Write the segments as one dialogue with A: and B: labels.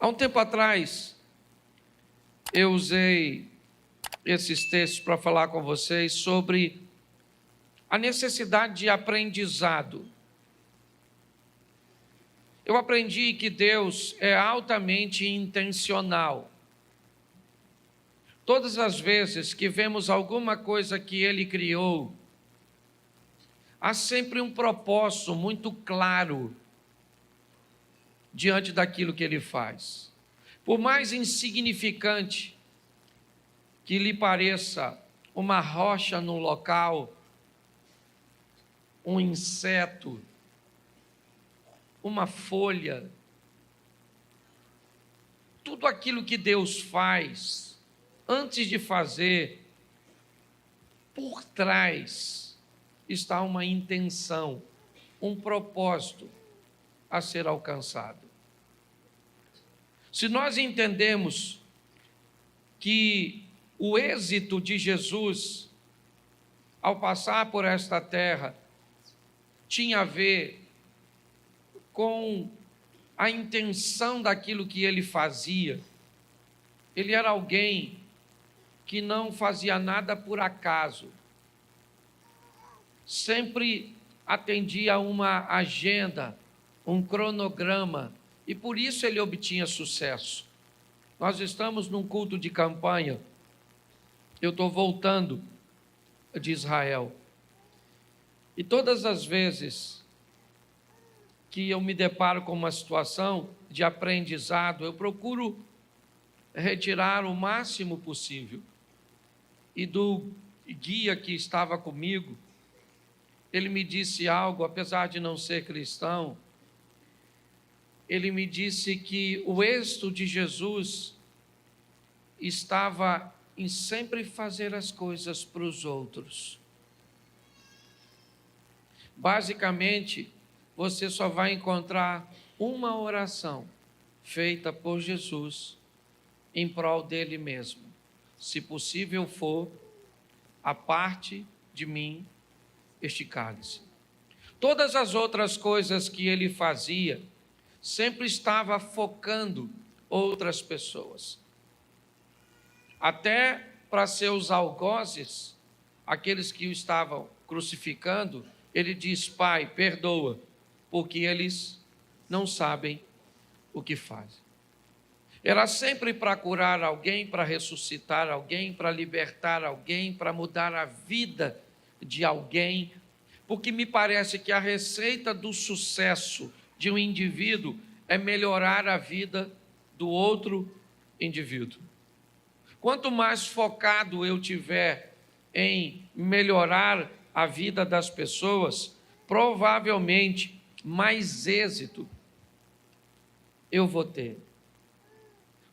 A: Há um tempo atrás, eu usei esses textos para falar com vocês sobre a necessidade de aprendizado. Eu aprendi que Deus é altamente intencional. Todas as vezes que vemos alguma coisa que Ele criou, há sempre um propósito muito claro diante daquilo que Ele faz. Por mais insignificante que lhe pareça uma rocha no local, um inseto, uma folha, tudo aquilo que Deus faz, antes de fazer, por trás está uma intenção, um propósito a ser alcançado. Se nós entendemos que o êxito de Jesus, ao passar por esta terra, tinha a ver com a intenção daquilo que ele fazia, ele era alguém que não fazia nada por acaso, sempre atendia a uma agenda, um cronograma, e por isso ele obtinha sucesso. Nós estamos num culto de campanha, eu estou voltando de Israel, e todas as vezes que eu me deparo com uma situação de aprendizado, eu procuro retirar o máximo possível. E do guia que estava comigo, ele me disse algo, apesar de não ser cristão, ele me disse que o êxito de Jesus estava em sempre fazer as coisas para os outros. Basicamente, você só vai encontrar uma oração feita por Jesus em prol dele mesmo. Se possível for, aparte de mim este cálice. Todas as outras coisas que ele fazia, sempre estava focando outras pessoas. Até para seus algozes, aqueles que o estavam crucificando, ele diz: Pai, perdoa, porque eles não sabem o que fazem. Era sempre para curar alguém, para ressuscitar alguém, para libertar alguém, para mudar a vida de alguém, porque me parece que a receita do sucesso de um indivíduo é melhorar a vida do outro indivíduo. Quanto mais focado eu tiver em melhorar a vida das pessoas, provavelmente mais êxito eu vou ter.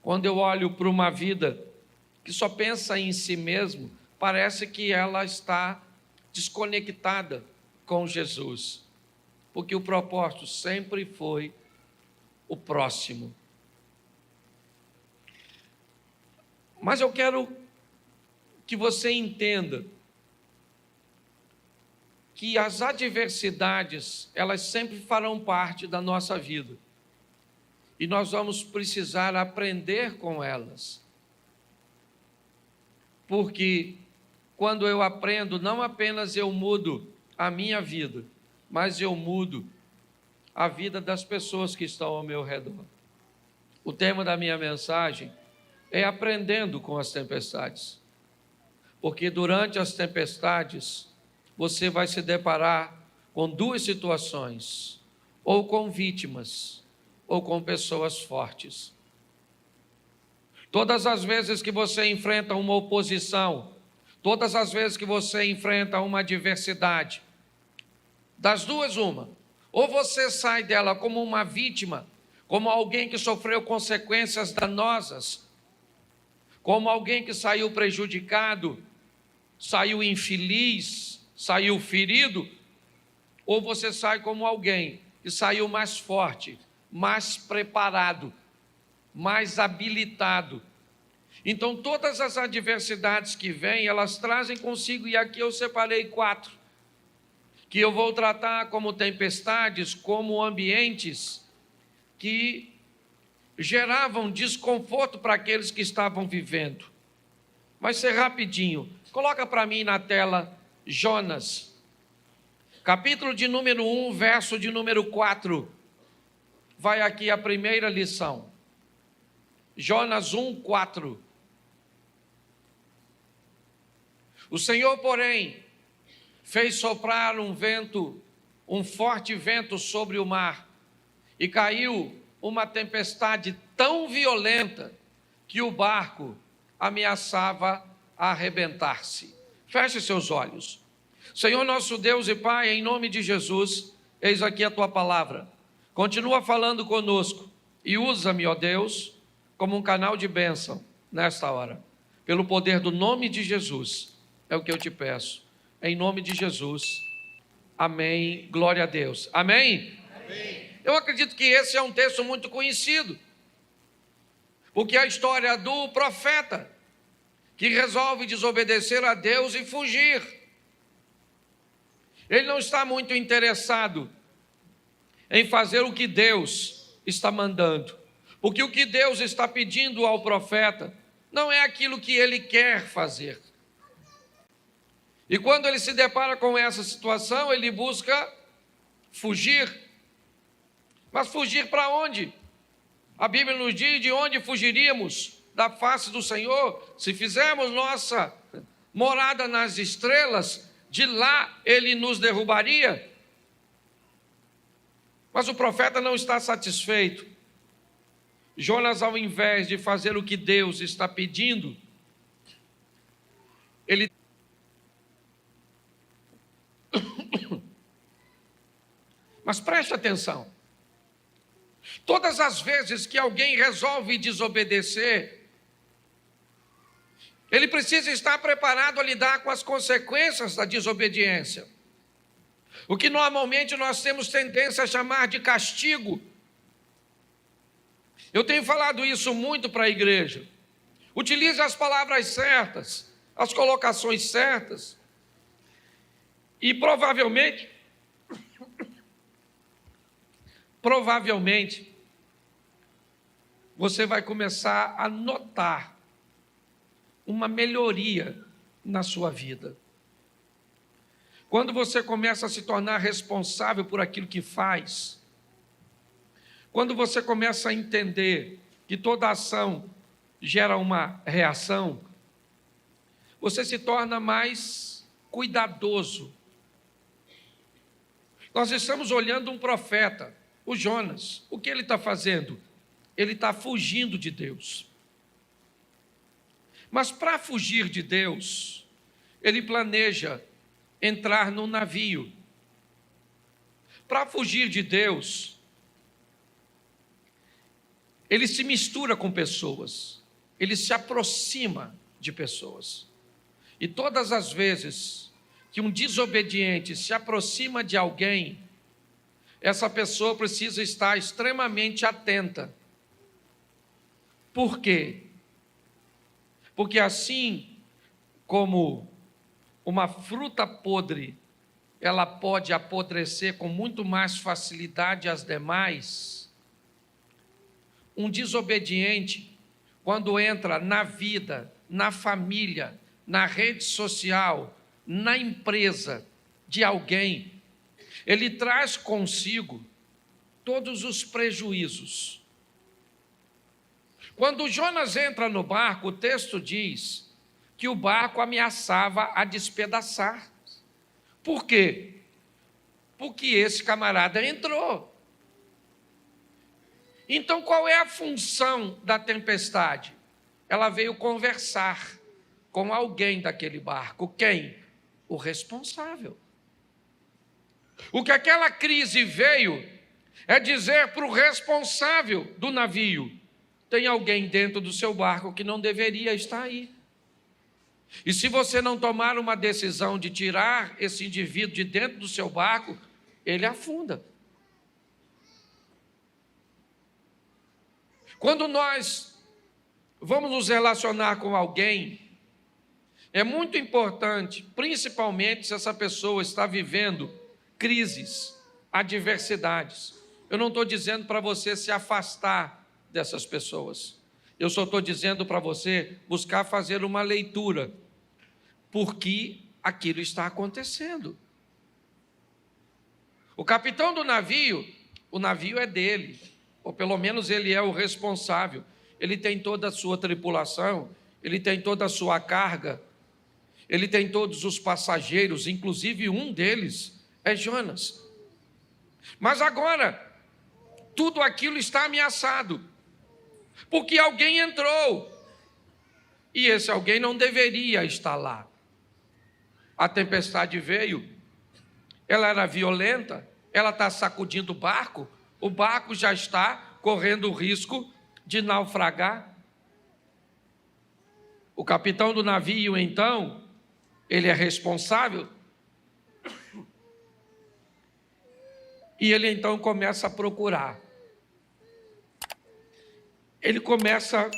A: Quando eu olho para uma vida que só pensa em si mesmo, parece que ela está desconectada com Jesus, porque o propósito sempre foi o próximo. Mas eu quero que você entenda que as adversidades, elas sempre farão parte da nossa vida. E nós vamos precisar aprender com elas. Porque quando eu aprendo, não apenas eu mudo a minha vida, mas eu mudo a vida das pessoas que estão ao meu redor. O tema da minha mensagem é aprendendo com as tempestades. Porque durante as tempestades, você vai se deparar com duas situações, ou com vítimas, ou com pessoas fortes. Todas as vezes que você enfrenta uma oposição, todas as vezes que você enfrenta uma adversidade, das duas uma, ou você sai dela como uma vítima, como alguém que sofreu consequências danosas, como alguém que saiu prejudicado, saiu infeliz, saiu ferido, ou você sai como alguém que saiu mais forte, mais preparado, mais habilitado. Então, todas as adversidades que vêm, elas trazem consigo, e aqui eu separei 4, que eu vou tratar como tempestades, como ambientes que geravam desconforto para aqueles que estavam vivendo. Vai ser rapidinho. Coloca para mim na tela Jonas, capítulo de número 1, verso de número 4. Vai aqui a primeira lição. Jonas 1, 4. O Senhor, porém, fez soprar um forte vento sobre o mar, e caiu uma tempestade tão violenta que o barco ameaçava arrebentar-se. Feche seus olhos. Senhor nosso Deus e Pai, em nome de Jesus, eis aqui a tua palavra. Continua falando conosco e usa-me, ó Deus, como um canal de bênção nesta hora. Pelo poder do nome de Jesus, é o que eu te peço. Em nome de Jesus. Amém. Glória a Deus. Amém? Amém. Eu acredito que esse é um texto muito conhecido, porque é a história do profeta que resolve desobedecer a Deus e fugir. Ele não está muito interessado em fazer o que Deus está mandando, porque o que Deus está pedindo ao profeta não é aquilo que ele quer fazer. E quando ele se depara com essa situação, ele busca fugir. Mas fugir para onde? A Bíblia nos diz de onde fugiríamos da face do Senhor. Se fizermos nossa morada nas estrelas, de lá ele nos derrubaria. Mas o profeta não está satisfeito. Jonas, ao invés de fazer o que Deus está pedindo, ele Mas preste atenção. Todas as vezes que alguém resolve desobedecer, ele precisa estar preparado a lidar com as consequências da desobediência. O que normalmente nós temos tendência a chamar de castigo. Eu tenho falado isso muito para a igreja. Utilize as palavras certas, as colocações certas. E provavelmente, você vai começar a notar uma melhoria na sua vida. Quando você começa a se tornar responsável por aquilo que faz, quando você começa a entender que toda ação gera uma reação, você se torna mais cuidadoso. Nós estamos olhando um profeta, o Jonas. O que ele está fazendo? Ele está fugindo de Deus. Mas para fugir de Deus, ele planeja entrar num navio. Para fugir de Deus, ele se mistura com pessoas, ele se aproxima de pessoas. E todas as vezes que um desobediente se aproxima de alguém, essa pessoa precisa estar extremamente atenta. Por quê? Porque assim como uma fruta podre, ela pode apodrecer com muito mais facilidade às demais, um desobediente, quando entra na vida, na família, na rede social, na empresa de alguém, ele traz consigo todos os prejuízos. Quando Jonas entra no barco, o texto diz que o barco ameaçava a despedaçar. Por quê? Porque esse camarada entrou. Então, qual é a função da tempestade? Ela veio conversar com alguém daquele barco. Quem? O responsável. O que aquela crise veio é dizer para o responsável do navio: tem alguém dentro do seu barco que não deveria estar aí. E se você não tomar uma decisão de tirar esse indivíduo de dentro do seu barco, ele afunda. Quando nós vamos nos relacionar com alguém, é muito importante, principalmente se essa pessoa está vivendo crises, adversidades. Eu não estou dizendo para você se afastar dessas pessoas. Eu só estou dizendo para você buscar fazer uma leitura, porque aquilo está acontecendo. O capitão do navio, o navio é dele, ou pelo menos ele é o responsável. Ele tem toda a sua tripulação, ele tem toda a sua carga, ele tem todos os passageiros, inclusive um deles é Jonas. Mas agora, tudo aquilo está ameaçado, porque alguém entrou, e esse alguém não deveria estar lá. A tempestade veio, ela era violenta, ela está sacudindo o barco já está correndo o risco de naufragar. O capitão do navio, então, ele é responsável, e ele então começa a procurar. Ele começa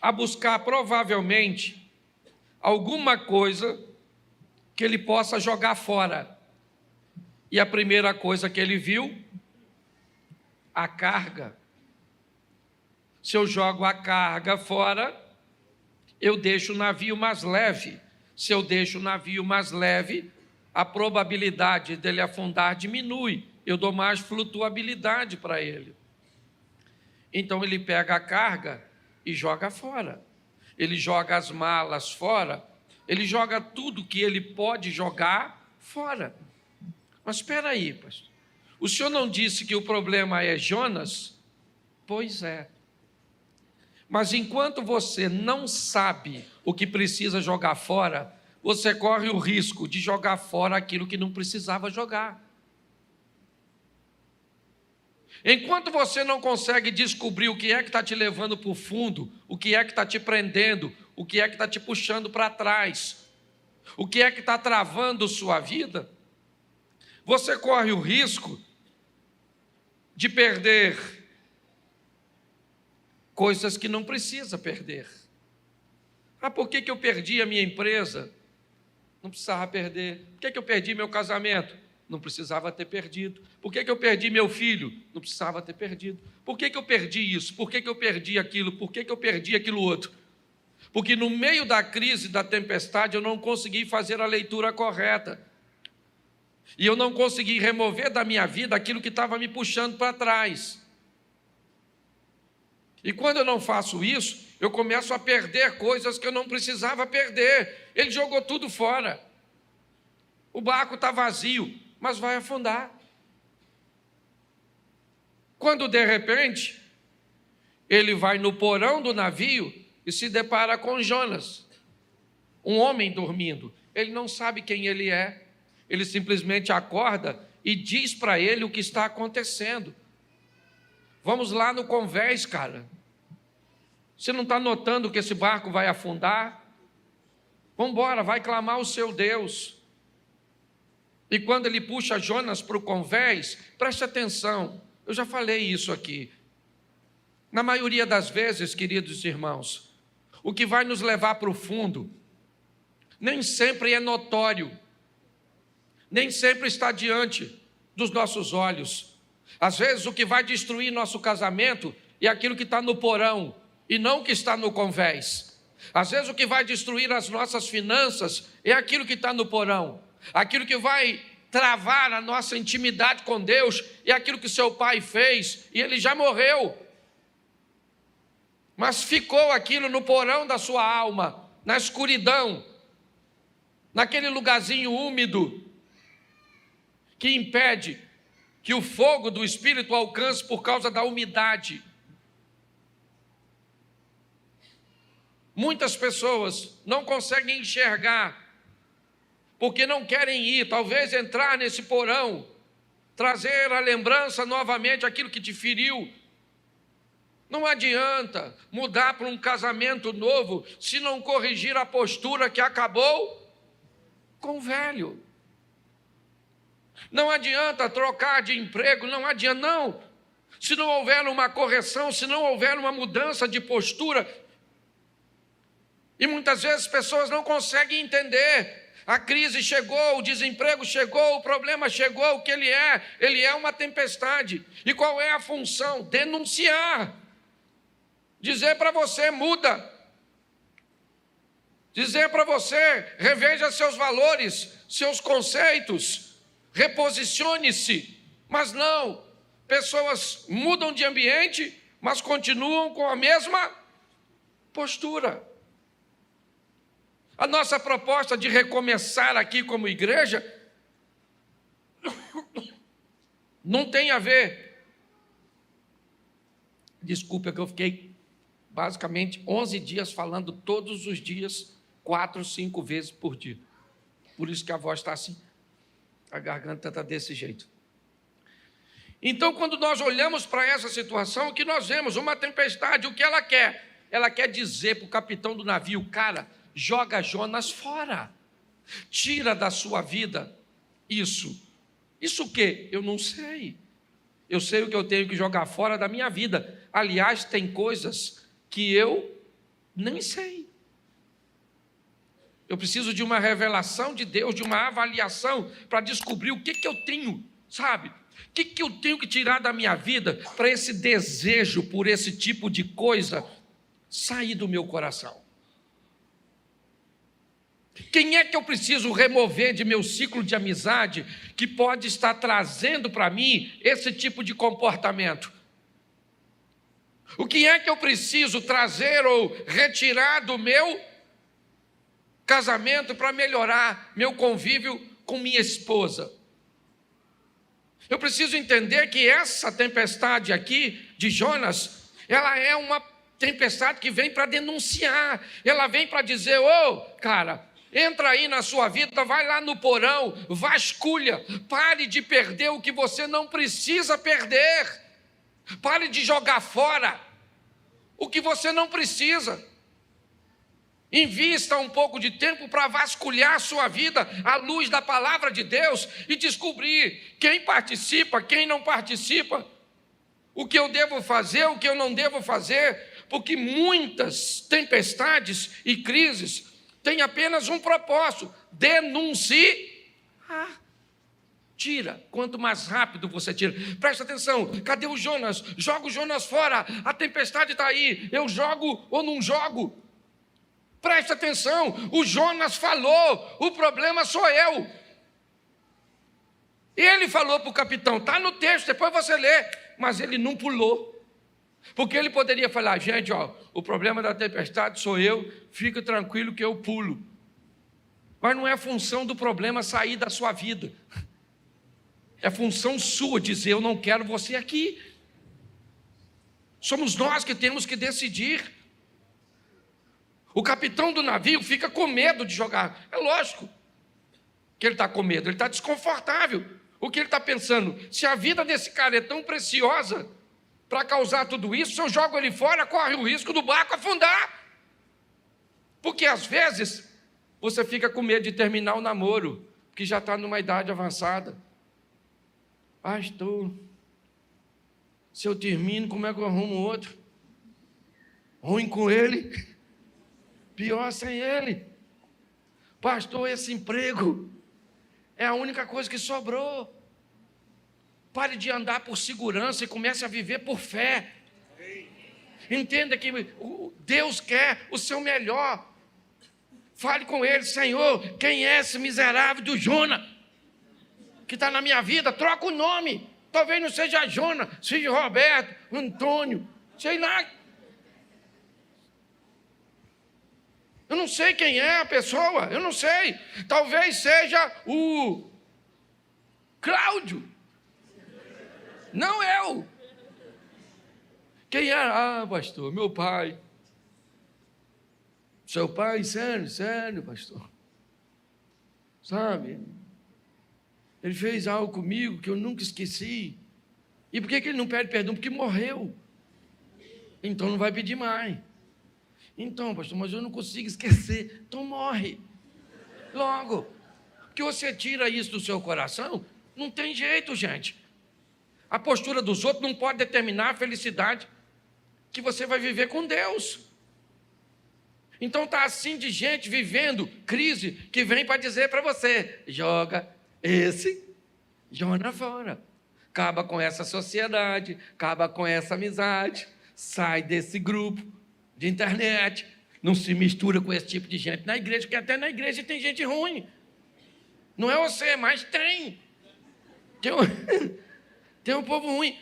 A: a buscar, provavelmente, alguma coisa que ele possa jogar fora. E a primeira coisa que ele viu, a carga. Se eu jogo a carga fora, eu deixo o navio mais leve. Se eu deixo o navio mais leve, a probabilidade dele afundar diminui. Eu dou mais flutuabilidade para ele. Então ele pega a carga e joga fora. Ele joga as malas fora. Ele joga tudo que ele pode jogar fora. Mas espera aí, pastor. O senhor não disse que o problema é Jonas? Pois é. Mas enquanto você não sabe o que precisa jogar fora, você corre o risco de jogar fora aquilo que não precisava jogar. Enquanto você não consegue descobrir o que é que está te levando para o fundo, o que é que está te prendendo, o que é que está te puxando para trás, o que é que está travando sua vida, você corre o risco de perder coisas que não precisa perder. Por que eu perdi a minha empresa? Não precisava perder. Por que eu perdi meu casamento? Não precisava ter perdido. Por que eu perdi meu filho? Não precisava ter perdido. Por que eu perdi isso? Por que eu perdi aquilo? Por que eu perdi aquilo outro? Porque no meio da crise, da tempestade, eu não consegui fazer a leitura correta. E eu não consegui remover da minha vida aquilo que estava me puxando para trás. E quando eu não faço isso, eu começo a perder coisas que eu não precisava perder. Ele jogou tudo fora. O barco está vazio, mas vai afundar. Quando de repente, ele vai no porão do navio e se depara com Jonas, um homem dormindo. Ele não sabe quem ele é. Ele simplesmente acorda e diz para ele o que está acontecendo. Vamos lá no convés, cara. Você não está notando que esse barco vai afundar? Vamos embora, vai clamar o seu Deus. E quando ele puxa Jonas para o convés, preste atenção, eu já falei isso aqui. Na maioria das vezes, queridos irmãos, o que vai nos levar para o fundo, nem sempre é notório, nem sempre está diante dos nossos olhos. Às vezes o que vai destruir nosso casamento é aquilo que está no porão, e não o que está no convés. Às vezes o que vai destruir as nossas finanças é aquilo que está no porão. Aquilo que vai travar a nossa intimidade com Deus é aquilo que seu pai fez, e ele já morreu. Mas ficou aquilo no porão da sua alma, na escuridão, naquele lugarzinho úmido, que impede que o fogo do Espírito alcance por causa da umidade. Muitas pessoas não conseguem enxergar, porque não querem ir, talvez entrar nesse porão, trazer à lembrança novamente aquilo que te feriu. Não adianta mudar para um casamento novo se não corrigir a postura que acabou com o velho. Não adianta trocar de emprego, não adianta, não. Se não houver uma correção, se não houver uma mudança de postura. E muitas vezes as pessoas não conseguem entender. A crise chegou, o desemprego chegou, o problema chegou, o que ele é uma tempestade. E qual é a função? Denunciar. dizer para você: muda. Dizer para você: reveja seus valores, seus conceitos, reposicione-se. Mas não, pessoas mudam de ambiente, mas continuam com a mesma postura. A nossa proposta de recomeçar aqui como igreja não tem a ver. Desculpa que eu fiquei basicamente 11 dias falando todos os dias, 4, 5 vezes por dia. Por isso que a voz está assim, a garganta está desse jeito. Então, quando nós olhamos para essa situação, o que nós vemos? Uma tempestade, o que ela quer? Ela quer dizer para o capitão do navio: cara, joga Jonas fora, tira da sua vida isso. Isso o quê? Eu não sei. Eu sei o que eu tenho que jogar fora da minha vida. Aliás, tem coisas que eu nem sei. Eu preciso de uma revelação de Deus, de uma avaliação, para descobrir o que eu tenho, sabe? O que eu tenho que tirar da minha vida para esse desejo por esse tipo de coisa sair do meu coração? Quem é que eu preciso remover de meu ciclo de amizade que pode estar trazendo para mim esse tipo de comportamento? O que é que eu preciso trazer ou retirar do meu casamento para melhorar meu convívio com minha esposa? Eu preciso entender que essa tempestade aqui de Jonas, ela é uma tempestade que vem para denunciar, ela vem para dizer: ô, cara, entra aí na sua vida, vai lá no porão, vasculha, pare de perder o que você não precisa perder, pare de jogar fora o que você não precisa. Invista um pouco de tempo para vasculhar a sua vida à luz da palavra de Deus e descobrir quem participa, quem não participa, o que eu devo fazer, o que eu não devo fazer, porque muitas tempestades e crises têm apenas um propósito: denunciar. Tira, quanto mais rápido você tira. Presta atenção, cadê o Jonas? Joga o Jonas fora, a tempestade está aí, eu jogo ou não jogo? Presta atenção, o Jonas falou, o problema sou eu. Ele falou para o capitão, está no texto, depois você lê, mas ele não pulou. Porque ele poderia falar: gente, ó, o problema da tempestade sou eu, fica tranquilo que eu pulo. Mas não é função do problema sair da sua vida. É função sua dizer: eu não quero você aqui. Somos nós que temos que decidir. O capitão do navio fica com medo de jogar. É lógico que ele está com medo, ele está desconfortável. O que ele está pensando? Se a vida desse cara é tão preciosa para causar tudo isso, se eu jogo ele fora, corre o risco do barco afundar. Porque às vezes você fica com medo de terminar o namoro, que já está numa idade avançada. Pastor, se eu termino, como é que eu arrumo outro? Ruim com ele, pior sem ele. Pastor, esse emprego é a única coisa que sobrou. Pare de andar por segurança e comece a viver por fé. Entenda que Deus quer o seu melhor. Fale com ele: Senhor, quem é esse miserável do Jonas que está na minha vida? Troca o nome. Talvez não seja Jonas, seja Roberto, Antônio, sei lá. Eu não sei quem é a pessoa, eu não sei. Talvez seja o Cláudio. Não eu. Quem é? Ah, pastor, meu pai. Seu pai? Sério, pastor. Sabe? Ele fez algo comigo que eu nunca esqueci. E por que ele não pede perdão? Porque morreu. Então não vai pedir mais. Então, pastor, mas eu não consigo esquecer. Então morre. Logo. Porque você tira isso do seu coração, não tem jeito, gente. A postura dos outros não pode determinar a felicidade que você vai viver com Deus. Então está assim de gente vivendo crise que vem para dizer para você: joga esse Jonas fora. Acaba com essa sociedade, acaba com essa amizade. sai desse grupo de internet, não se mistura com esse tipo de gente na igreja, porque até na igreja tem gente ruim. Não é você, mas tem. Tem um povo ruim.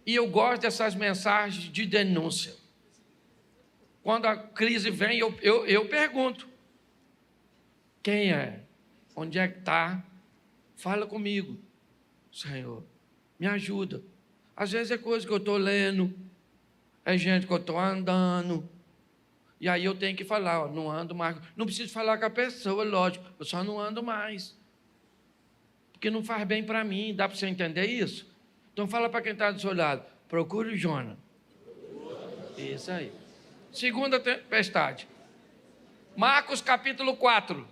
A: E eu gosto dessas mensagens de denúncia. Quando a crise vem, eu pergunto: quem é? Onde é que está? Fala comigo. Senhor, me ajuda. Às vezes é coisa que eu estou lendo, é gente que eu estou andando, e aí eu tenho que falar, ó, não ando mais. Não preciso falar com a pessoa, lógico, eu só não ando mais. Porque não faz bem para mim, dá para você entender isso? Então fala para quem está do seu lado, procure o Jonas. Isso aí. Segunda tempestade. Marcos capítulo 4,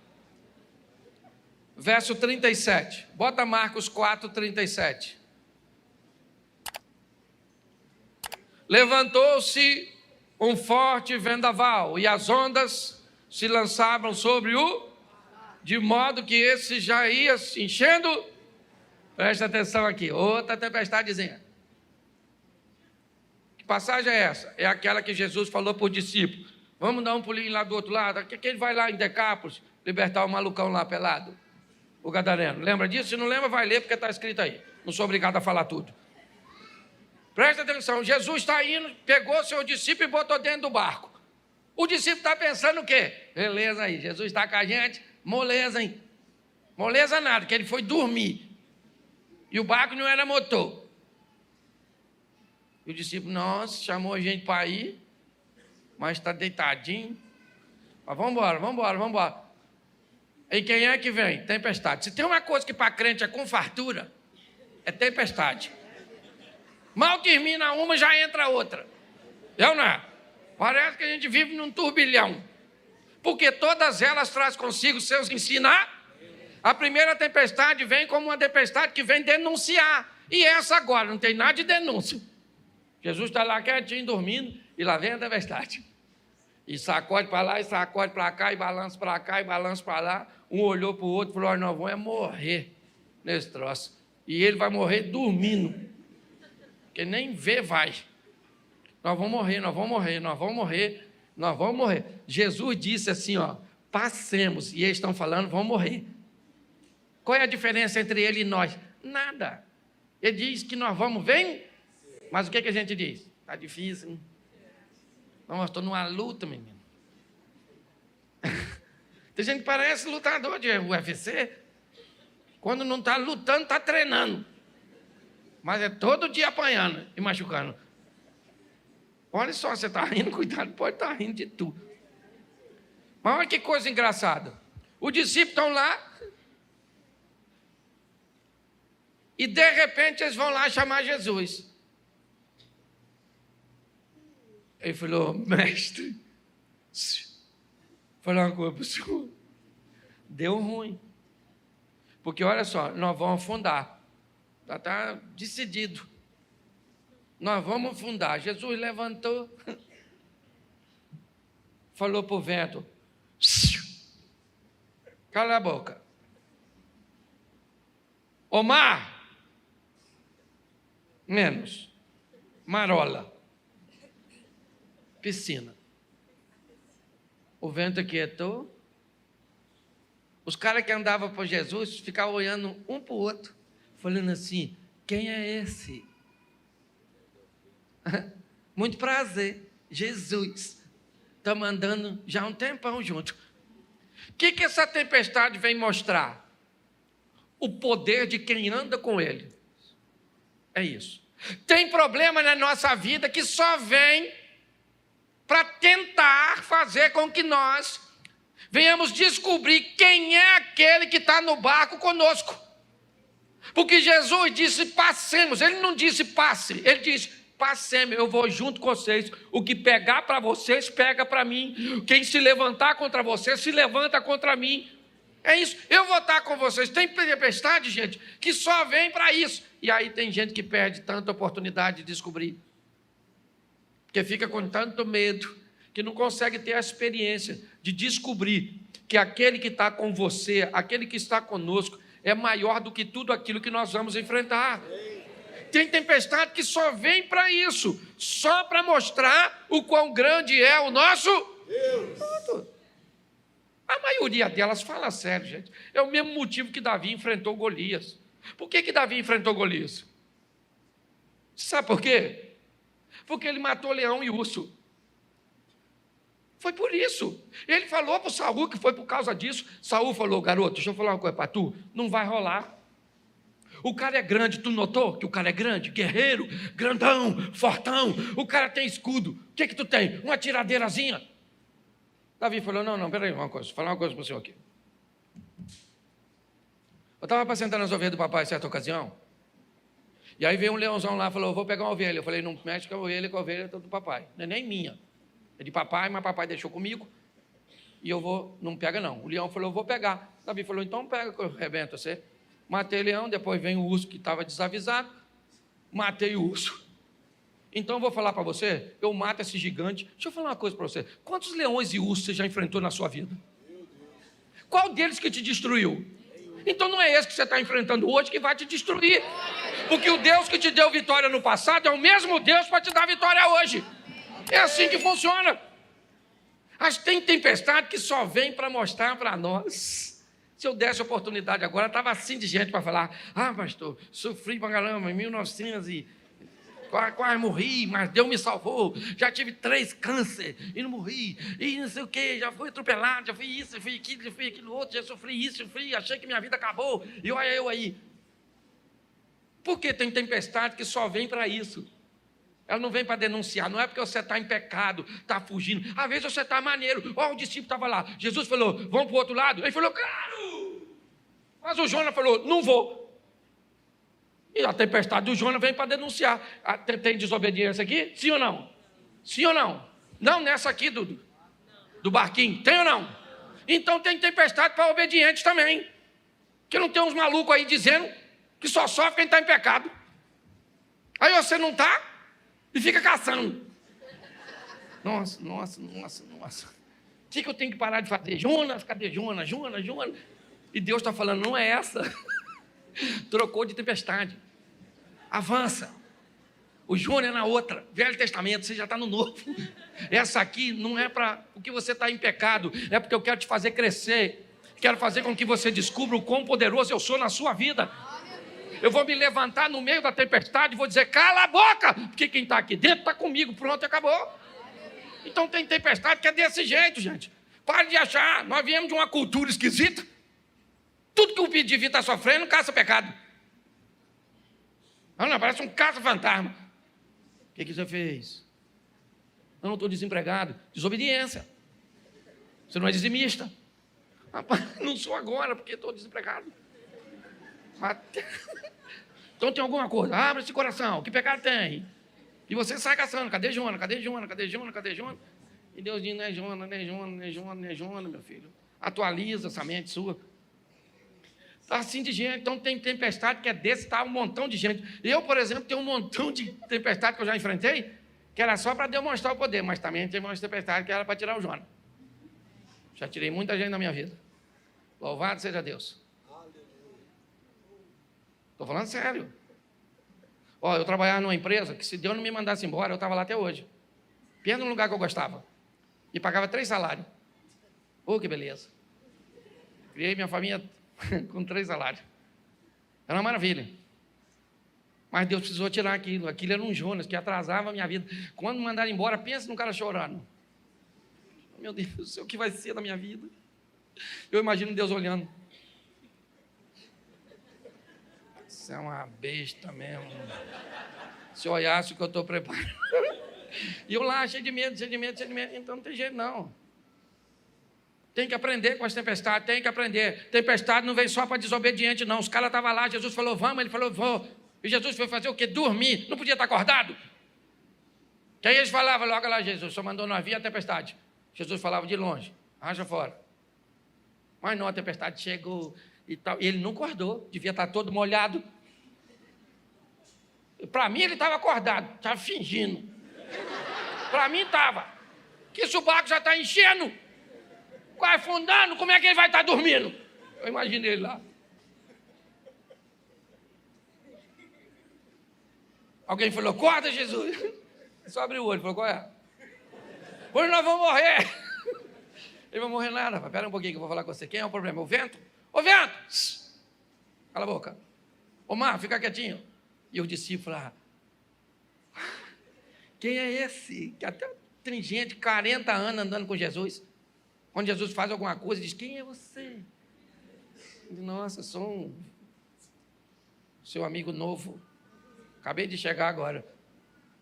A: verso 37. Bota Marcos 4, 37. Levantou-se um forte vendaval, e as ondas se lançavam sobre de modo que esse já ia se enchendo. Presta atenção aqui, outra tempestadezinha. Que passagem é essa? É aquela que Jesus falou para o discípulo: vamos dar um pulinho lá do outro lado. Que ele vai lá em Decápolis libertar o malucão lá pelado, o gadareno. Lembra disso? Se não lembra, vai ler, porque está escrito aí. Não sou obrigado a falar tudo. Presta atenção, Jesus está indo, pegou seu discípulo e botou dentro do barco. O discípulo está pensando o quê? Beleza aí, Jesus está com a gente, moleza, hein? Moleza nada, que ele foi dormir. E o barco não era motor. E o discípulo, nossa, chamou a gente para ir, mas está deitadinho. Mas vamos embora. E quem é que vem? Tempestade. Se tem uma coisa que para crente é com fartura, é tempestade. Mal termina uma, já entra outra. Eu não. Parece que a gente vive num turbilhão. Porque todas elas trazem consigo seus ensinar. A primeira tempestade vem como uma tempestade que vem denunciar. E essa agora, não tem nada de denúncia. Jesus está lá quietinho, dormindo, e lá vem a tempestade. E sacode para lá, e sacode para cá, e balança para cá, e balança para lá. Um olhou para o outro e falou: nós vamos morrer nesse troço. E ele vai morrer dormindo. Porque nem vê vai. Nós vamos morrer. Jesus disse assim, ó, passemos. E eles estão falando, vamos morrer. Qual é a diferença entre ele e nós? Nada. Ele diz que nós vamos, vem. Mas o que a gente diz? Está difícil, hein? Não, estou numa luta, menino. Tem gente que parece lutador de UFC. Quando não está lutando, está treinando. Mas é todo dia apanhando e machucando. Olha só, você está rindo, cuidado, pode estar rindo de tudo. Mas olha que coisa engraçada. Os discípulos estão lá e de repente eles vão lá chamar Jesus. Ele falou: mestre, vou falar uma coisa para o senhor. Deu ruim. Porque olha só, nós vamos afundar. Já está decidido. Nós vamos afundar. Jesus levantou, falou para o vento: cala a boca. Ô mar, menos. Marola. Piscina. O vento aquietou. Os caras que andavam por Jesus ficavam olhando um para o outro, falando assim: quem é esse? Muito prazer, Jesus. Estamos andando já há um tempão junto. O que essa tempestade vem mostrar? O poder de quem anda com ele. É isso. Tem problema na nossa vida que só vem para tentar fazer com que nós venhamos descobrir quem é aquele que está no barco conosco. Porque Jesus disse: passemos. Ele não disse passe, ele disse: passemos, eu vou junto com vocês. O que pegar para vocês, pega para mim. Quem se levantar contra vocês, se levanta contra mim. É isso, eu vou estar com vocês. Tem tempestade, gente, que só vem para isso. E aí tem gente que perde tanta oportunidade de descobrir. Porque fica com tanto medo, que não consegue ter a experiência de descobrir que aquele que está com você, aquele que está conosco, é maior do que tudo aquilo que nós vamos enfrentar. Tem tempestade que só vem para isso, só para mostrar o quão grande é o nosso Deus. A maioria delas, fala sério, gente, é o mesmo motivo que Davi enfrentou Golias. Por que Davi enfrentou Golias? Sabe por quê? Porque ele matou leão e urso. Foi por isso. Ele falou para o Saul que foi por causa disso. Saul falou: garoto, deixa eu falar uma coisa para tu, não vai rolar. O cara é grande, tu notou que o cara é grande? Guerreiro, grandão, fortão, o cara tem escudo. O que tu tem? Uma tiradeirazinha. Davi falou: não, peraí, vou falar uma coisa para o senhor aqui. Eu estava apacentando as ovelhas do papai em certa ocasião, e aí veio um leãozão lá e falou: vou pegar uma ovelha. Eu falei: não mexe com a ovelha é do papai, não é nem minha. É de papai, mas papai deixou comigo, e eu vou, não pega não. O leão falou: eu vou pegar. Davi falou: então pega que eu arrebento você. Matei o leão, depois vem o urso que estava desavisado, matei o urso. Então eu vou falar para você, eu mato esse gigante. Deixa eu falar uma coisa para você: quantos leões e ursos você já enfrentou na sua vida? Qual deles que te destruiu? Então não é esse que você está enfrentando hoje que vai te destruir, porque o Deus que te deu vitória no passado é o mesmo Deus para te dar vitória hoje. É assim que funciona. Mas tem tempestade que só vem para mostrar para nós. Se eu desse oportunidade agora, estava assim de gente para falar: ah, pastor, sofri pra caramba em 1900 e quase morri, mas Deus me salvou. Já tive 3 câncer e não morri. E não sei o quê, já fui atropelado, já fui isso, já fui aquilo outro, já sofri isso, achei que minha vida acabou. E olha eu aí. Por que tem tempestade que só vem para isso? Ela não vem para denunciar, não é porque você está em pecado, está fugindo. Às vezes você está maneiro. Olha, o discípulo estava lá. Jesus falou: vamos para o outro lado. Ele falou: claro! Mas o Jonas falou: não vou. E a tempestade do Jonas vem para denunciar. Tem desobediência aqui? Sim ou não? Sim ou não? Não, nessa aqui do barquinho. Tem ou não? Então tem tempestade para obedientes também. Que não tem uns malucos aí dizendo que só sofre quem está em pecado. Aí você não está e fica caçando. Nossa. O que eu tenho que parar de fazer? Jonas, cadê Jonas? E Deus está falando: não é essa. Trocou de tempestade. Avança. O Jonas é na outra. Velho Testamento, você já está no Novo. Essa aqui não é para porque você está em pecado, é porque eu quero te fazer crescer. Quero fazer com que você descubra o quão poderoso eu sou na sua vida. Eu vou me levantar no meio da tempestade e vou dizer: cala a boca, porque quem está aqui dentro está comigo. Pronto, acabou. Então tem tempestade que é desse jeito, gente. Pare de achar, nós viemos de uma cultura esquisita. Tudo que o indivíduo está sofrendo, caça pecado. Não, parece um caça-fantasma. O que você fez? Eu não estou desempregado. Desobediência. Você não é dizimista. Rapaz, não sou agora, porque estou desempregado. Então tem alguma coisa. Abre esse coração. Que pecado tem? E você sai caçando. Cadê Jonas? E Deus diz: não é Jonas, meu filho. Atualiza essa mente sua. Está assim de gente. Então tem tempestade que é desse, tá um montão de gente. Eu, por exemplo, tenho um montão de tempestade que eu já enfrentei, que era só para demonstrar o poder, mas também tem umas tempestades que era para tirar o Jonas. Já tirei muita gente da minha vida. Louvado seja Deus. Estou falando sério. Eu trabalhava numa empresa que, se Deus não me mandasse embora, eu estava lá até hoje. Pensa num lugar que eu gostava. E pagava 3 salários. Que beleza. Criei minha família com 3 salários. Era uma maravilha. Mas Deus precisou tirar aquilo. Aquilo era um Jonas que atrasava a minha vida. Quando me mandaram embora, pensa num cara chorando. Meu Deus do céu, o que vai ser da minha vida? Eu imagino Deus olhando. Você é uma besta mesmo. Se olhasse o que eu estou preparando. E eu lá, cheio de medo. Então não tem jeito, não. Tem que aprender com as tempestades, tem que aprender. Tempestade não veio só para desobediente, não. Os caras estavam lá, Jesus falou: vamos, ele falou: vou. E Jesus foi fazer o quê? Dormir. Não podia estar acordado? Que aí eles falavam logo lá: Jesus só mandou nós vir a tempestade. Jesus falava de longe: raja fora. Mas não, a tempestade chegou e tal. E ele não acordou, devia estar todo molhado. Para mim ele estava acordado, estava fingindo. Para mim estava. Que se o barco já está enchendo, quase afundando, como é que ele vai estar dormindo? Eu imaginei ele lá. Alguém falou, acorda, Jesus. Só abriu o olho, falou, qual é? Hoje nós vamos morrer. Ele vai morrer nada, espera um pouquinho que eu vou falar com você. Quem é o problema? O vento? Ô vento! Cala a boca. Ô mar, fica quietinho. E os discípulos lá, quem é esse? Que até tem gente, 40 anos andando com Jesus. Quando Jesus faz alguma coisa, diz, quem é você? Nossa, sou um seu amigo novo. Acabei de chegar agora.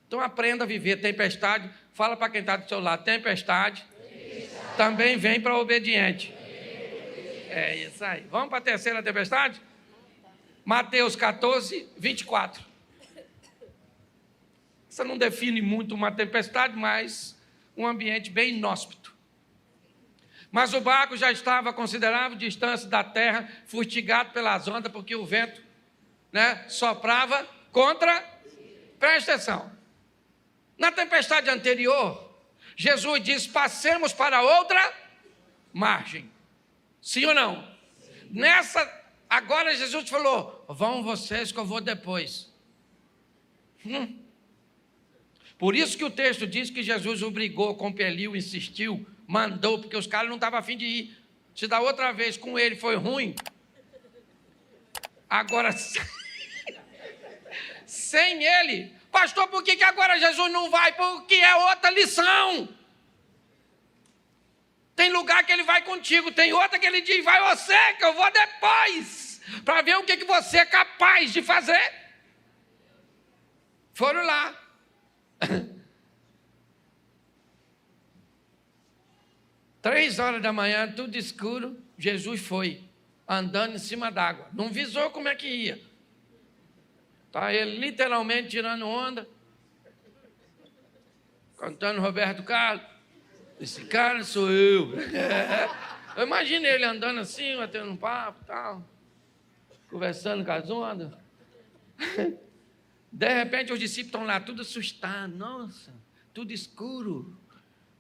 A: Então aprenda a viver. Tempestade, fala para quem está do seu lado, tempestade. Também vem para obediente. É isso aí. Vamos para a terceira tempestade? Mateus 14, 24. Isso não define muito uma tempestade, mas um ambiente bem inóspito. Mas o barco já estava a considerável distância da terra, fustigado pelas ondas, porque o vento, soprava contra... Presta atenção. Na tempestade anterior, Jesus disse, passemos para outra margem. Sim ou não? Sim. Nessa, agora Jesus falou, vão vocês que eu vou depois. Por isso que o texto diz que Jesus obrigou, compeliu, insistiu, mandou, porque os caras não estavam a fim de ir. Se da outra vez com ele foi ruim, agora sem ele... Pastor, por que agora Jesus não vai? Porque é outra lição. Tem lugar que ele vai contigo, tem outra que ele diz, vai você, que eu vou depois, para ver o que você é capaz de fazer. Foram lá. 3h da manhã, tudo escuro, Jesus foi, andando em cima d'água. Não visou como é que ia. Está ele literalmente tirando onda, cantando Roberto Carlos. Esse cara sou eu. Eu imagino ele andando assim, batendo um papo e tal, conversando com as ondas. De repente os discípulos estão lá, tudo assustados. Nossa, tudo escuro.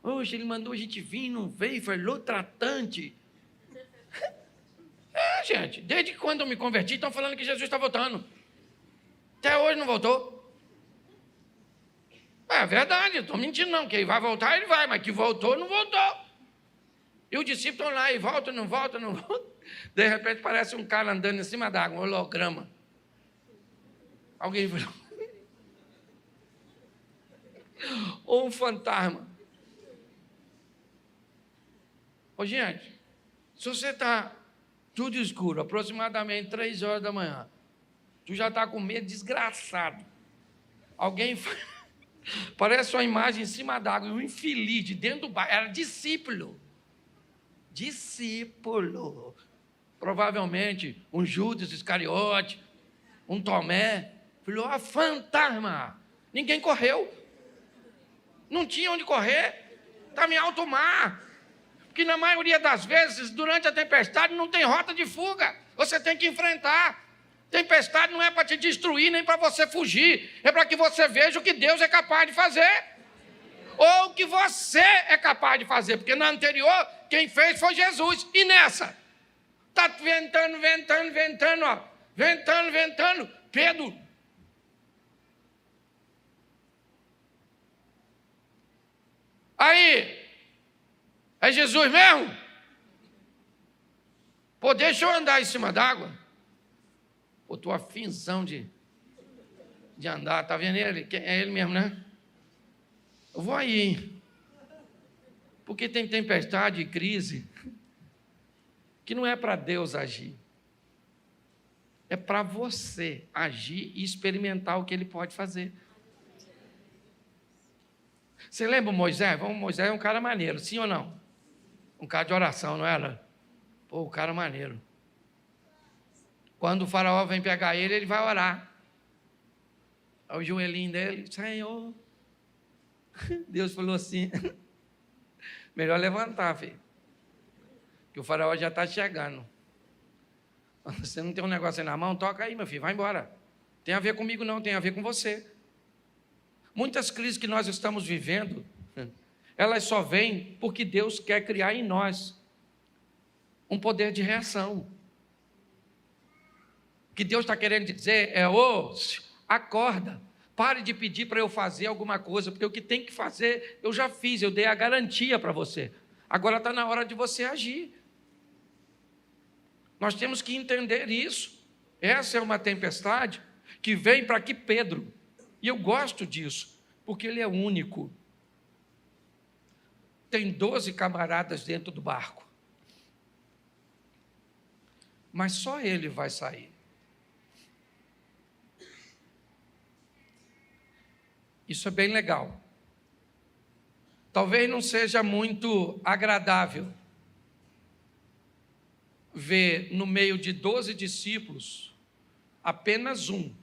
A: Hoje ele mandou a gente vir, não veio, falou tratante. Gente, desde quando eu me converti, estão falando que Jesus está voltando. Até hoje não voltou. É verdade, eu estou mentindo não, que ele vai voltar, ele vai, mas que voltou, não voltou. E os discípulos estão lá, e volta, não volta, não volta. De repente parece um cara andando em cima d'água, um holograma. Alguém falou. Ou um fantasma. Ô gente, se você está tudo escuro, aproximadamente 3h da manhã, tu já está com medo desgraçado. Alguém parece uma imagem em cima d'água, um infeliz de dentro do barco, era discípulo. Discípulo. Provavelmente um Judas Iscariote, um Tomé. Falou, fantasma. Ninguém correu. Não tinha onde correr. Estava em alto mar. Porque na maioria das vezes, durante a tempestade, não tem rota de fuga. Você tem que enfrentar. Tempestade não é para te destruir, nem para você fugir. É para que você veja o que Deus é capaz de fazer. Ou o que você é capaz de fazer. Porque na anterior, quem fez foi Jesus. E nessa? Está ventando, ventando, ventando, ó. Ventando, ventando. Pedro. Aí, é Jesus mesmo? Pô, deixa eu andar em cima d'água. Pô, tô afinzão de andar. Tá vendo ele? É ele mesmo, né? Eu vou aí, hein? Porque tem tempestade e crise que não é para Deus agir. É para você agir e experimentar o que ele pode fazer. Você lembra o Moisés? Moisés é um cara maneiro, sim ou não? Um cara de oração, não era? Pô, o cara maneiro. Quando o faraó vem pegar ele, ele vai orar. Aí o joelhinho dele, Senhor. Deus falou assim, melhor levantar, filho. Que o faraó já está chegando. Você não tem um negócio aí na mão? Toca aí, meu filho, vai embora. Tem a ver comigo não, tem a ver com você. Muitas crises que nós estamos vivendo, elas só vêm porque Deus quer criar em nós um poder de reação. O que Deus está querendo dizer é, acorda, Pare de pedir para eu fazer alguma coisa, porque o que tem que fazer, eu já fiz, eu dei a garantia para você. Agora está na hora de você agir. Nós temos que entender isso. Essa é uma tempestade que vem para aqui Pedro. E eu gosto disso, porque ele é único. Tem 12 camaradas dentro do barco. Mas só ele vai sair. Isso é bem legal. Talvez não seja muito agradável ver no meio de 12 discípulos apenas um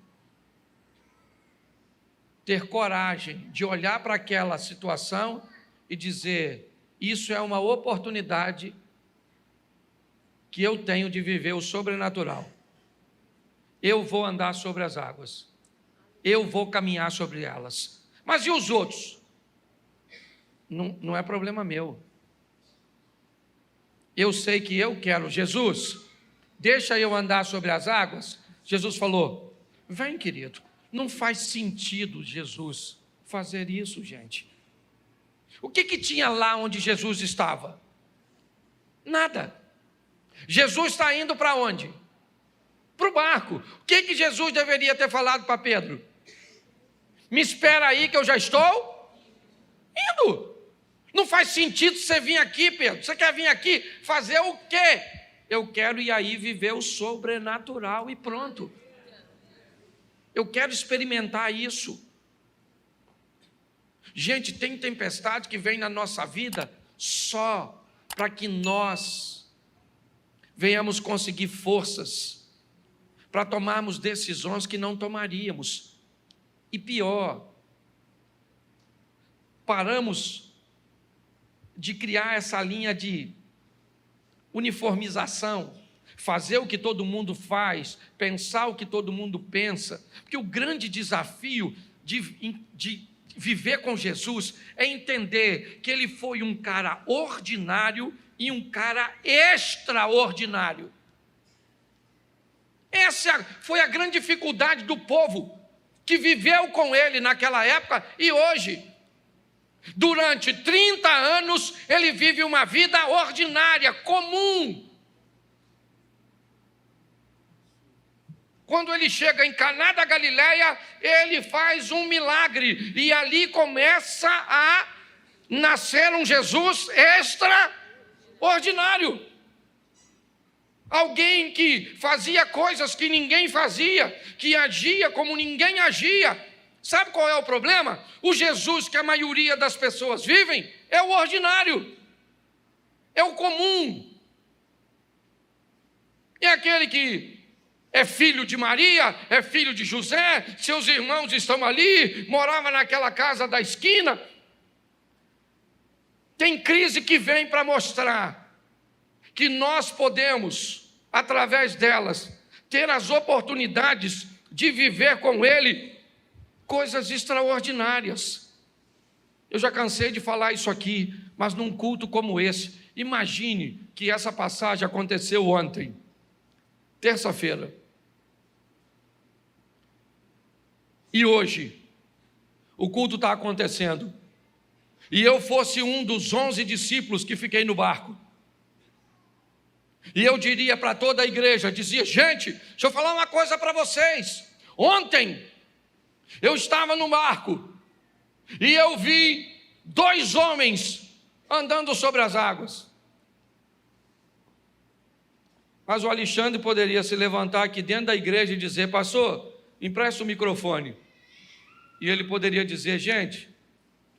A: ter coragem de olhar para aquela situação e dizer: isso é uma oportunidade que eu tenho de viver o sobrenatural. Eu vou andar sobre as águas. Eu vou caminhar sobre elas. Mas e os outros? Não é problema meu. Eu sei que eu quero. Jesus, deixa eu andar sobre as águas. Jesus falou: vem, querido. Não faz sentido, Jesus, fazer isso, gente. O que tinha lá onde Jesus estava? Nada. Jesus está indo para onde? Para o barco. O que Jesus deveria ter falado para Pedro? Me espera aí que eu já estou indo. Não faz sentido você vir aqui, Pedro. Você quer vir aqui fazer o quê? Eu quero ir aí viver o sobrenatural e pronto. Eu quero experimentar isso. Gente, tem tempestade que vem na nossa vida só para que nós venhamos conseguir forças para tomarmos decisões que não tomaríamos. E pior, paramos de criar essa linha de uniformização, fazer o que todo mundo faz, pensar o que todo mundo pensa, porque o grande desafio de viver com Jesus é entender que ele foi um cara ordinário e um cara extraordinário. Essa foi a grande dificuldade do povo que viveu com ele naquela época e hoje. Durante 30 anos, ele vive uma vida ordinária, comum. Quando ele chega em Caná da Galileia, ele faz um milagre. E ali começa a nascer um Jesus extraordinário. Alguém que fazia coisas que ninguém fazia, que agia como ninguém agia. Sabe qual é o problema? O Jesus que a maioria das pessoas vivem é o ordinário, é o comum. É aquele que é filho de Maria, é filho de José, seus irmãos estão ali, morava naquela casa da esquina. Tem crise que vem para mostrar que nós podemos, através delas, ter as oportunidades de viver com Ele coisas extraordinárias. Eu já cansei de falar isso aqui, mas num culto como esse, imagine que essa passagem aconteceu ontem, terça-feira. E hoje, o culto está acontecendo. E eu fosse um dos 11 discípulos que fiquei no barco. E eu diria para toda a igreja, dizia: gente, deixa eu falar uma coisa para vocês. Ontem, eu estava no barco e eu vi 2 homens andando sobre as águas. Mas o Alexandre poderia se levantar aqui dentro da igreja e dizer: pastor, empresta o microfone. E ele poderia dizer: gente,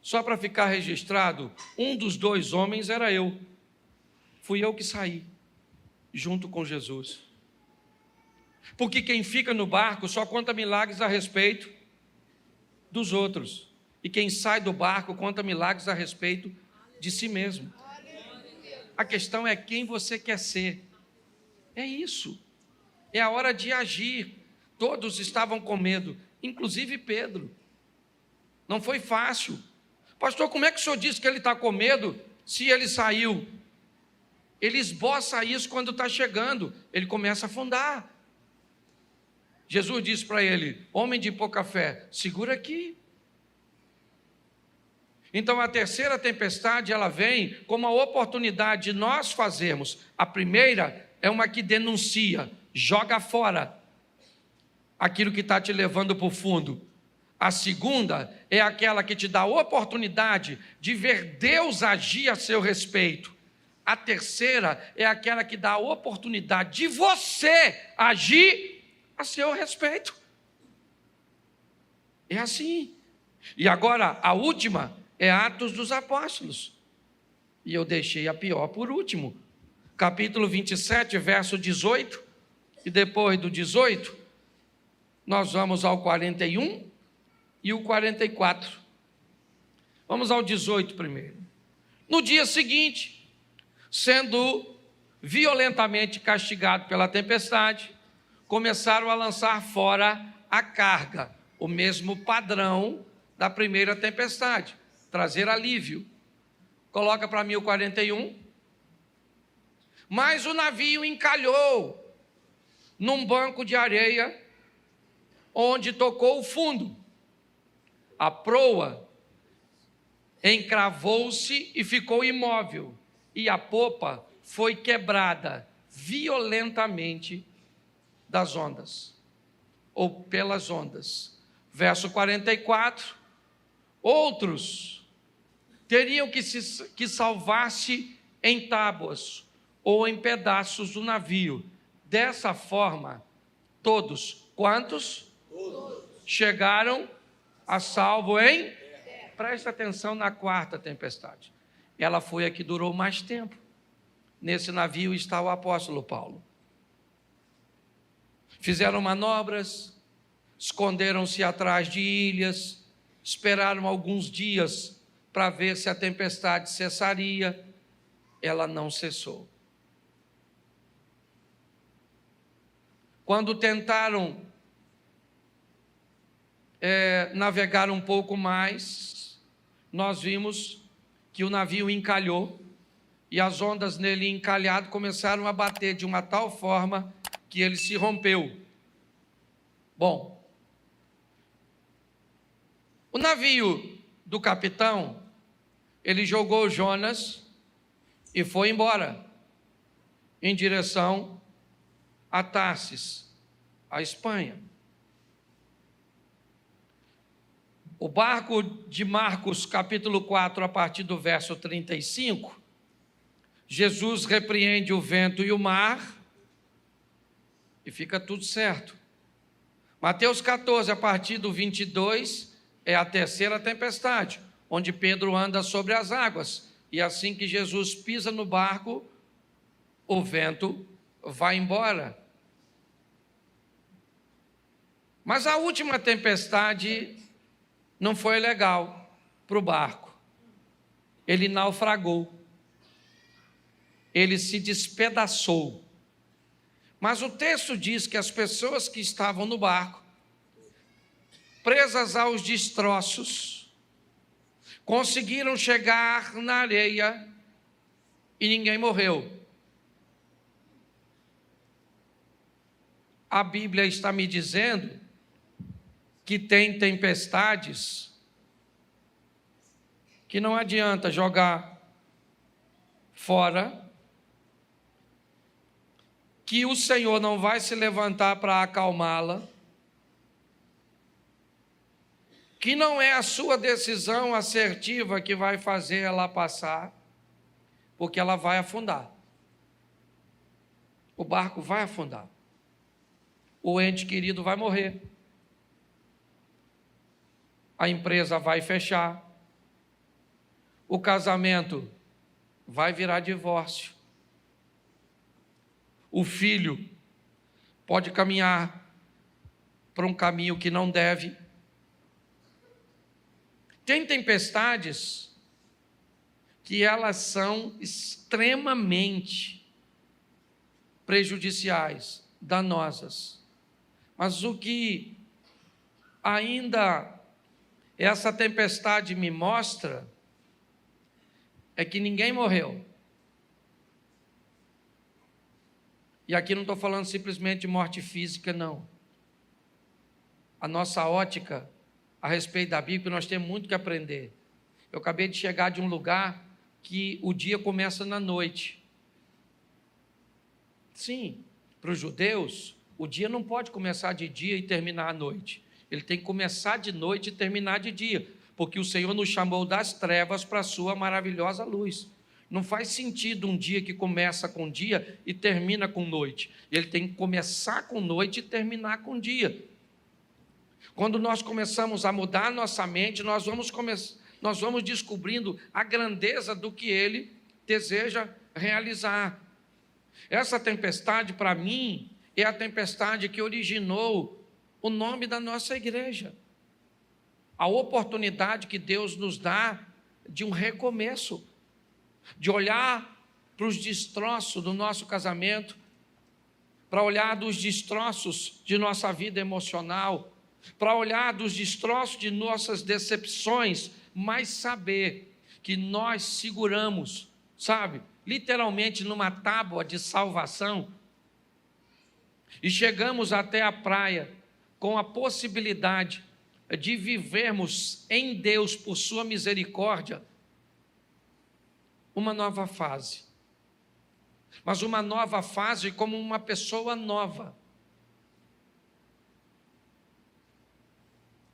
A: só para ficar registrado, um dos 2 homens era eu. Fui eu que saí, junto com Jesus. Porque quem fica no barco só conta milagres a respeito dos outros. E quem sai do barco conta milagres a respeito de si mesmo. A questão é quem você quer ser. É isso. É a hora de agir. Todos estavam com medo, inclusive Pedro. Não foi fácil. Pastor, como é que o senhor disse que ele está com medo se ele saiu? Ele esboça isso quando está chegando. Ele começa a afundar. Jesus disse para ele: homem de pouca fé, segura aqui. Então a terceira tempestade, ela vem como uma oportunidade de nós fazermos. A primeira é uma que denuncia, joga fora aquilo que está te levando para o fundo. A segunda é aquela que te dá a oportunidade de ver Deus agir a seu respeito. A terceira é aquela que dá a oportunidade de você agir a seu respeito. É assim. E agora, a última é Atos dos Apóstolos. E eu deixei a pior por último. Capítulo 27, verso 18. E depois do 18, nós vamos ao 41 e o 44. Vamos ao 18 primeiro. No dia seguinte, sendo violentamente castigado pela tempestade, começaram a lançar fora a carga, o mesmo padrão da primeira tempestade, trazer alívio. Coloca para mim o 41. Mas o navio encalhou num banco de areia, onde tocou o fundo. A proa encravou-se e ficou imóvel, e a popa foi quebrada violentamente das ondas, ou pelas ondas. Verso 44, outros teriam que salvar-se em tábuas ou em pedaços do navio. Dessa forma, todos, quantos? Todos. Chegaram a salvo em? Presta atenção na quarta tempestade. Ela foi a que durou mais tempo. Nesse navio está o apóstolo Paulo. Fizeram manobras, esconderam-se atrás de ilhas, esperaram alguns dias para ver se a tempestade cessaria. Ela não cessou. Quando tentaram navegar um pouco mais, nós vimos que o navio encalhou e as ondas nele encalhado começaram a bater de uma tal forma que ele se rompeu. Bom, o navio do capitão, ele jogou Jonas e foi embora em direção a Tarsis, a Espanha. O barco de Marcos, capítulo 4, a partir do verso 35, Jesus repreende o vento e o mar e fica tudo certo. Mateus 14, a partir do 22, é a terceira tempestade, onde Pedro anda sobre as águas. E assim que Jesus pisa no barco, o vento vai embora. Mas a última tempestade não foi legal para o barco. Ele naufragou. Ele se despedaçou. Mas o texto diz que as pessoas que estavam no barco, presas aos destroços, conseguiram chegar na areia e ninguém morreu. A Bíblia está me dizendo que tem tempestades que não adianta jogar fora, que o Senhor não vai se levantar para acalmá-la, que não é a sua decisão assertiva que vai fazer ela passar, porque ela vai afundar. O barco vai afundar. O ente querido vai morrer. A empresa vai fechar. O casamento vai virar divórcio. O filho pode caminhar para um caminho que não deve. Tem tempestades que elas são extremamente prejudiciais, danosas. Mas o que ainda essa tempestade me mostra é que ninguém morreu. E aqui não estou falando simplesmente de morte física, não. a nossa ótica a respeito da Bíblia, nós temos muito que aprender. Eu acabei de chegar de um lugar que o dia começa na noite. Sim, para os judeus, o dia não pode começar de dia e terminar à noite. Ele tem que começar de noite e terminar de dia, porque o Senhor nos chamou das trevas para a sua maravilhosa luz. Não faz sentido um dia que começa com dia e termina com noite. Ele tem que começar com noite e terminar com dia. Quando nós começamos a mudar a nossa mente, nós vamos descobrindo a grandeza do que Ele deseja realizar. Essa tempestade, para mim, é a tempestade que originou o nome da nossa igreja. A oportunidade que Deus nos dá de um recomeço, de olhar para os destroços do nosso casamento, para olhar dos destroços de nossa vida emocional, para olhar dos destroços de nossas decepções, mas saber que nós seguramos, sabe, literalmente numa tábua de salvação, e chegamos até a praia com a possibilidade de vivermos em Deus, por sua misericórdia, uma nova fase. Mas uma nova fase como uma pessoa nova.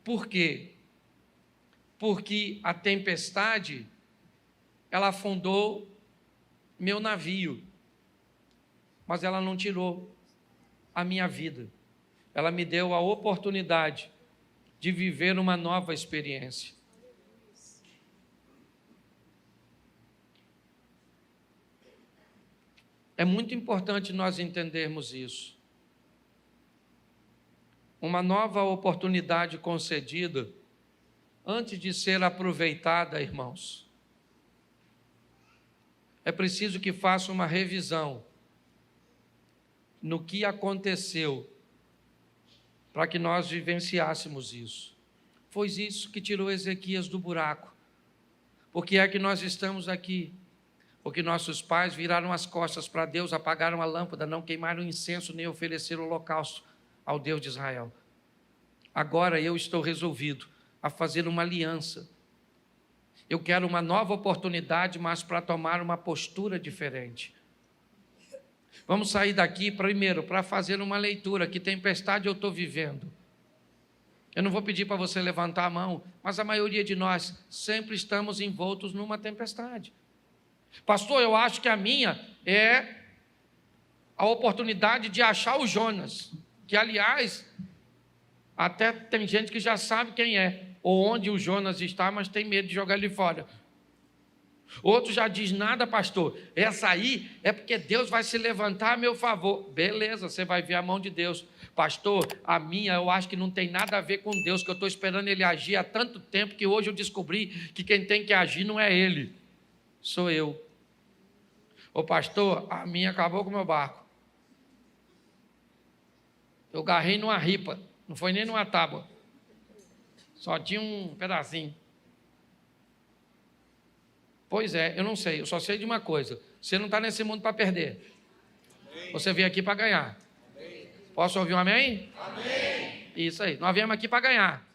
A: Por quê? Porque a tempestade, ela afundou meu navio, mas ela não tirou a minha vida. Ela me deu a oportunidade de viver uma nova experiência. É muito importante nós entendermos isso. Uma nova oportunidade concedida, antes de ser aproveitada, irmãos, é preciso que faça uma revisão no que aconteceu para que nós vivenciássemos isso. Foi isso que tirou Ezequias do buraco. Por que é que nós estamos aqui? Porque nossos pais viraram as costas para Deus, apagaram a lâmpada, não queimaram incenso, nem ofereceram holocausto ao Deus de Israel. Agora eu estou resolvido a fazer uma aliança. Eu quero uma nova oportunidade, mas para tomar uma postura diferente. Vamos sair daqui primeiro para fazer uma leitura. Que tempestade eu estou vivendo? Eu não vou pedir para você levantar a mão, mas a maioria de nós sempre estamos envoltos numa tempestade. Pastor, eu acho que a minha é a oportunidade de achar o Jonas, que aliás, até tem gente que já sabe quem é, ou onde o Jonas está, mas tem medo de jogar ele fora. Outro já diz, nada pastor, essa aí é porque Deus vai se levantar a meu favor. Beleza, você vai ver a mão de Deus. Pastor, a minha eu acho que não tem nada a ver com Deus, que eu estou esperando Ele agir há tanto tempo que hoje eu descobri que quem tem que agir não é Ele, sou eu. Ô pastor, a minha acabou com o meu barco. Eu garrei numa ripa, não foi nem numa tábua, só tinha um pedacinho. Pois é, eu não sei, eu só sei de uma coisa: você não está nesse mundo para perder. Amém. Você veio aqui para ganhar. Amém. Posso ouvir um amém? Amém. Isso aí, nós viemos aqui para ganhar.